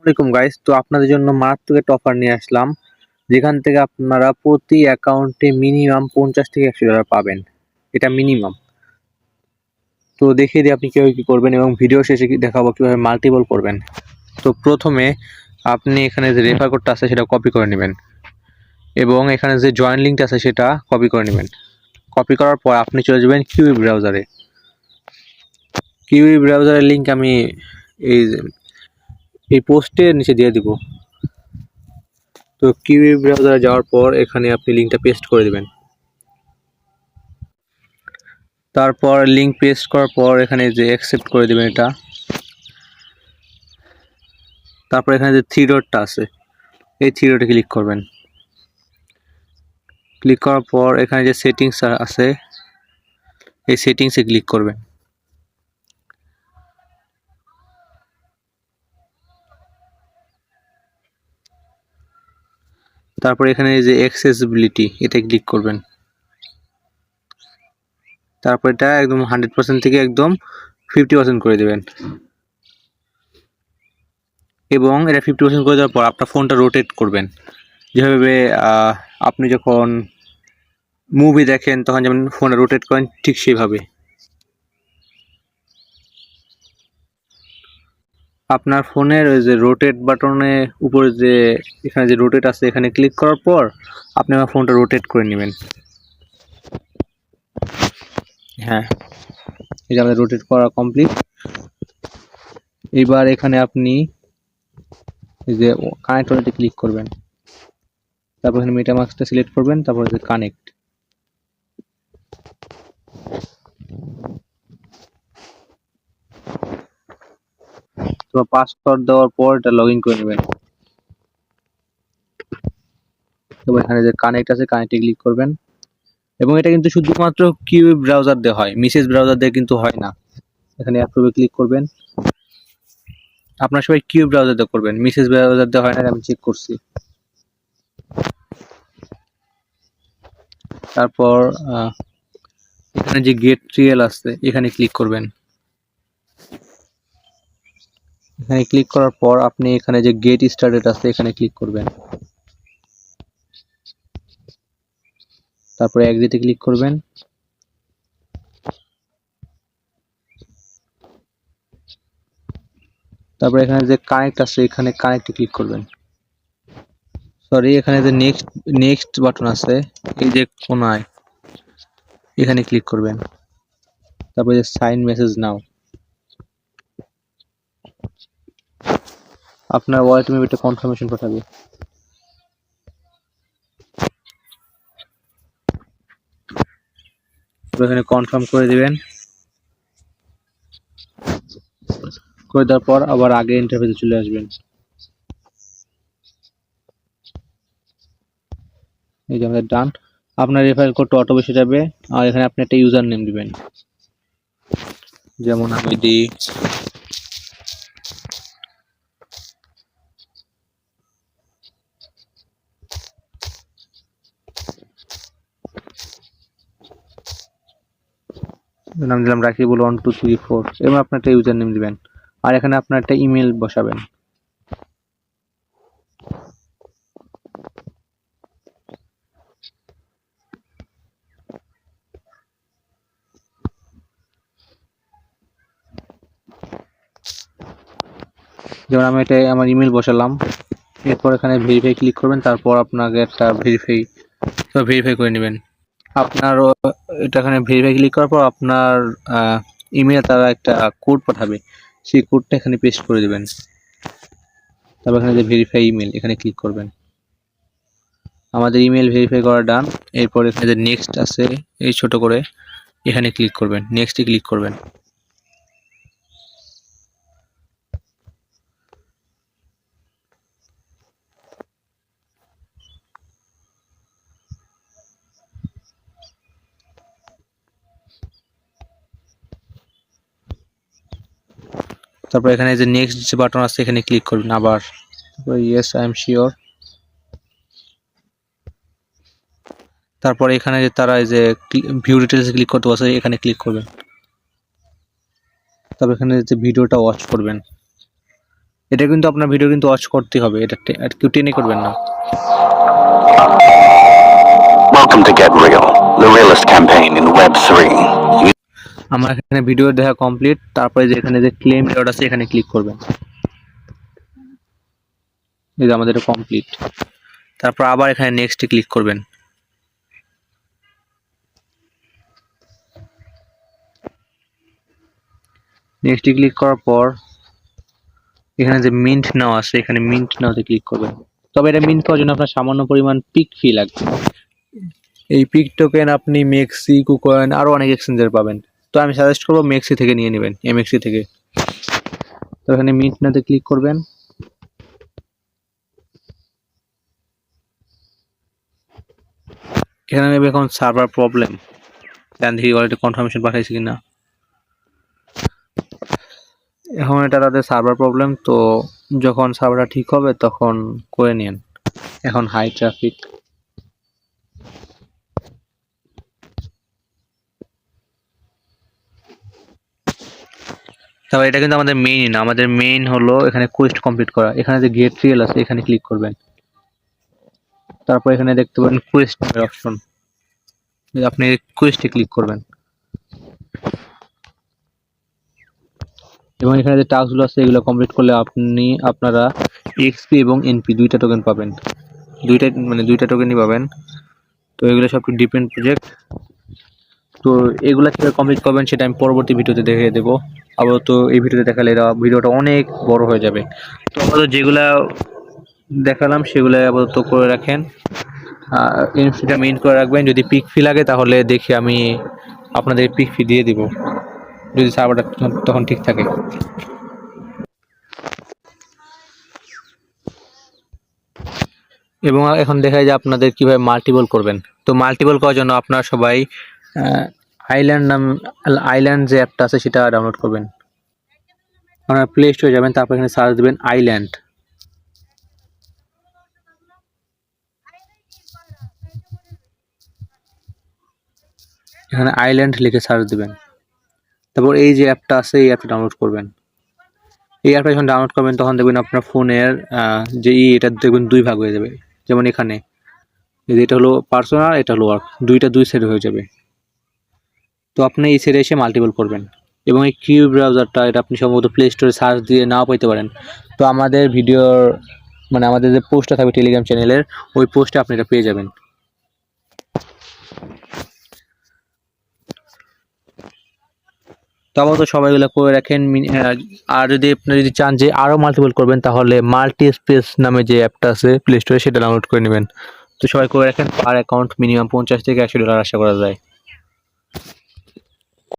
আসসালামু গাইস, তো আপনাদের জন্য মারাত্মক একটা অফার নিয়ে আসলাম, যেখান থেকে আপনারা প্রতি অ্যাকাউন্টে মিনিমাম 50 থেকে 100 ডলার পাবেন। এটা মিনিমাম। তো দেখিয়ে দিই আপনি কিভাবে কি করবেন এবং ভিডিও শেষে দেখাবো কিভাবে মাল্টিপল করবেন। তো প্রথমে আপনি এখানে যে রেফার কোডটা আছে সেটা কপি করে নেবেন এবং এখানে যে জয়েন লিঙ্কটা আছে সেটা কপি করে নেবেন। কপি করার পর আপনি চলে যাবেন কিউই ব্রাউজারে। কিউই ব্রাউজারের লিঙ্ক আমি এই পোস্টের নিচে দিয়ে দিব। তো কিউই ব্রাউজারে যাওয়ার পর এখানে আপনি লিঙ্কটা পেস্ট করে দিবেন। তারপর লিঙ্ক পেস্ট করার পর এখানে যে অ্যাকসেপ্ট করে দিবেন এটা। তারপর এখানে যে থ্রি ডটটা আছে এই থ্রি ডটে ক্লিক করবেন। ক্লিক করার পর এখানে যে সেটিংস আছে এই সেটিংসে ক্লিক করবেন। তারপর এখানে যে অ্যাক্সেসিবিলিটি এটা ক্লিক করবেন। তারপর এটা একদম 100% থেকে একদম 50% করে দেবেন এবং এটা 50% করে দেওয়ার পর আপনার ফোনটা রোটেট করবেন। যেভাবে আপনি যখন মুভি দেখেন তখন যেমন ফোনটা রোটেট করেন ঠিক সেইভাবে। আপনার ফোনের ওই যে রোটেট বাটনে উপরে যে এখানে যে রোটেট আছে এখানে ক্লিক করার পর আপনি আমার ফোনটা রোটেট করে নেবেন। হ্যাঁ, এই যে আমাদের রোটেট করা কমপ্লিট। এবার এখানে আপনি এই যে কানেক্ট ওয়ালেটে ক্লিক করবেন। তারপর এখানে মেটামাস্কটা সিলেক্ট করবেন, তারপর যে কানেক্ট। তো পাসওয়ার্ড দেওয়ার পর এটা লগইন করে নেবেন। তারপর এখানে যে কানেক্ট আছে কানেক্টে ক্লিক করবেন এবং এটা কিন্তু শুধুমাত্র কিউই ব্রাউজার দিয়ে হয়, মেসেজ ব্রাউজার দিয়ে কিন্তু হয় না। এখানে অ্যাপ্রুভে ক্লিক করবেন। আপনারা সবাই কিউই ব্রাউজার দিয়ে করবেন, মেসেজ ব্রাউজার দিয়ে হয় না, আমি চেক করছি। তারপর এখানে যে গেট ট্রিএল আছে এখানে ক্লিক করবেন। এখানে ক্লিক করার পর আপনি এখানে যে গেট স্টার্টেড আছে এখানে ক্লিক করবেন। তারপরে এগ্রিতে ক্লিক করবেন। তারপরে এখানে যে কানেক্ট আছে এখানে কানেক্টে ক্লিক করবেন। সরি, এখানে যে নেক্সট বাটন আছে এই যে কোনায় এখানে ক্লিক করবেন। তারপরে যে সাইন মেসেজ নাও, আপনার ওয়ালেট মেবি একটা কনফার্মেশন পাঠাবে। এখানে কনফার্ম করে দিবেন। করে দেওয়ার পর আবার আগে ইন্টারফেসে চলে আসবেন। এই যে আমাদের ডান। আপনার রেফারেল কোডটা অটো বসে যাবে আর এখানে আপনি একটা ইউজার নেম দিবেন, যেমন আমি দিই নাম দিলাম রাকিবুল 1234 এবং আপনার একটা ইউজার নেম দিবেন আর এখানে আপনার একটা ইমেল বসাবেন। যেমন আমি এটা আমার ইমেল বসালাম। এরপর এখানে ভেরিফাই ক্লিক করবেন, তারপর আপনাকে একটা ভেরিফাই করে নেবেন। আপনার এটা এখানে ভেরিফাই ক্লিক করার পর আপনার ইমেল তারা একটা কোড পাঠাবে, সেই কোডটা এখানে পেস্ট করে দেবেন। তারপর এখানে যে ভেরিফাই ইমেল এখানে ক্লিক করবেন। আমাদের ইমেল ভেরিফাই করা ডান। এরপর এখানে যে নেক্সট আছে এই ছোট করে এখানে ক্লিক করবেন, নেক্সটে ক্লিক করবেন। তারপর এখানে যে নেক্সট যে বাটন আছে এখানে ক্লিক করবেন আবার। তারপর ইয়েস আই এম শিওর। তারপর এখানে যে তারা যে ভিউ ডিটেলসে ক্লিক করতে বলছে এখানে ক্লিক করবেন। তারপর এখানে যে ভিডিওটা ওয়াচ করবেন। এটা কিন্তু আপনার ভিডিও কিন্তু ওয়াচ করতে হবে, এটা আর কেউ টেনে করবেন না। Welcome to Get Real, the realest campaign in Web3. আমার এখানে ভিডিও দেখা কমপ্লিট, তারপরে যে এখানে যে ক্লেম রিওয়ার্ড আছে এখানে ক্লিক করবেন। এই যে আমাদের কমপ্লিট, তারপর আবার এখানে নেক্সটে ক্লিক করবেন। নেক্সটে ক্লিক করার পর এখানে যে মিন্ট নাও আছে এখানে মিন্ট নাওতে ক্লিক করবেন। তবে এটা মিন্ট করার জন্য আপনার সামান্য পরিমাণ পিক ফি লাগবে। এই পিক টোকেন আপনি মেক্সি, কুকয়েন আরো অনেক এক্সচেঞ্জের পাবেন। তো আমি সাজেস্ট করবো মেক্সি থেকে নিয়ে নেবেন, এমএক্সি থেকে। তো এখানে মিন্ট নাওতে ক্লিক করবেন। এখানে নেবে এখন সার্ভার প্রবলেম, দেন দেখি অলরেডি কনফার্মেশন পাঠাইছি কিনা। এখন এটা তাদের সার্ভার প্রবলেম, তো যখন সার্ভারটা ঠিক হবে তখন করে নিন। এখন হাই ট্রাফিক, তবে এটা কিন্তু আমাদের মেইন না, আমাদের মেইন হলো এখানে কোয়েস্ট কমপ্লিট করা। এখানে যে গেট রিয়েল আছে এখানে ক্লিক করবেন, তারপর এখানে দেখতে পাবেন কোয়েস্ট নামের অপশন, আপনি কোয়েস্টে ক্লিক করবেন এবং এখানে যে টাস্কগুলো আছে এগুলো কমপ্লিট করলে আপনারা এক্সপি এবং এনপি দুইটা টোকেন পাবেন, দুইটা টোকেনই পাবেন। তো এগুলো সব ডিপেন্ড প্রজেক্ট। তো এগুলো কিভাবে কমপ্লিট করবেন সেটা আমি পরবর্তী ভিডিওতে দেখিয়ে দেবো। আপাতত এই ভিডিওতে দেখালে ভিডিওটা অনেক বড় হয়ে যাবে। তো আপাতত যেগুলা দেখালাম সেগুলো আপাতত করে রাখেন, এনপিটা মেইন করে রাখবেন। যদি পিক ফি লাগে তাহলে দেখি আমি আপনাদের পিক ফি দিয়ে দিব, যদি সার্ভারটা তখন ঠিক থাকে। এবং এখন দেখা যায় যে আপনাদের কিভাবে মাল্টিপল করবেন। তো মাল্টিপল করার জন্য আপনারা সবাই আইল্যান্ড যে অ্যাপটা আছে সেটা ডাউনলোড করবেন। আপনারা প্লে স্টোরে যাবেন, তারপর এখানে সার্চ দেবেন আইল্যান্ড। এখানে আইল্যান্ড লিখে সার্চ দেবেন, তারপর এই যে অ্যাপটা আছে এই অ্যাপটা ডাউনলোড করবেন। এই অ্যাপটা যখন ডাউনলোড করবেন তখন দেখবেন আপনার ফোনের যে এটা দেখবেন দুই ভাগ হয়ে যাবে। যেমন এখানে এটা হলো পার্সোনাল, এটা হলো ওয়ার্ক, দুই সাইড হয়ে যাবে। তো আপনি এই সাইডে এসে মাল্টিপল করবেন। এবং এই কিউ ব্রাউজারটা এটা আপনি সম্ভবত প্লে স্টোরে সার্চ দিয়ে নাও পেতে পারেন। তো আমাদের ভিডিওর আমাদের যে পোস্টটা থাকবে টেলিগ্রাম চ্যানেলের, ওই পোস্টে আপনি এটা পেয়ে যাবেন। তবে তো সবাই এগুলো করে রাখেন। আর যদি আপনি চান যে আরও মাল্টিপল করবেন তাহলে মাল্টি স্পেস নামে যে অ্যাপটা আছে প্লে স্টোরে সেটা ডাউনলোড করে নেবেন। তো সবাই করে রাখেন, পার অ্যাকাউন্ট মিনিমাম $50 থেকে $100 আশা করা যায়।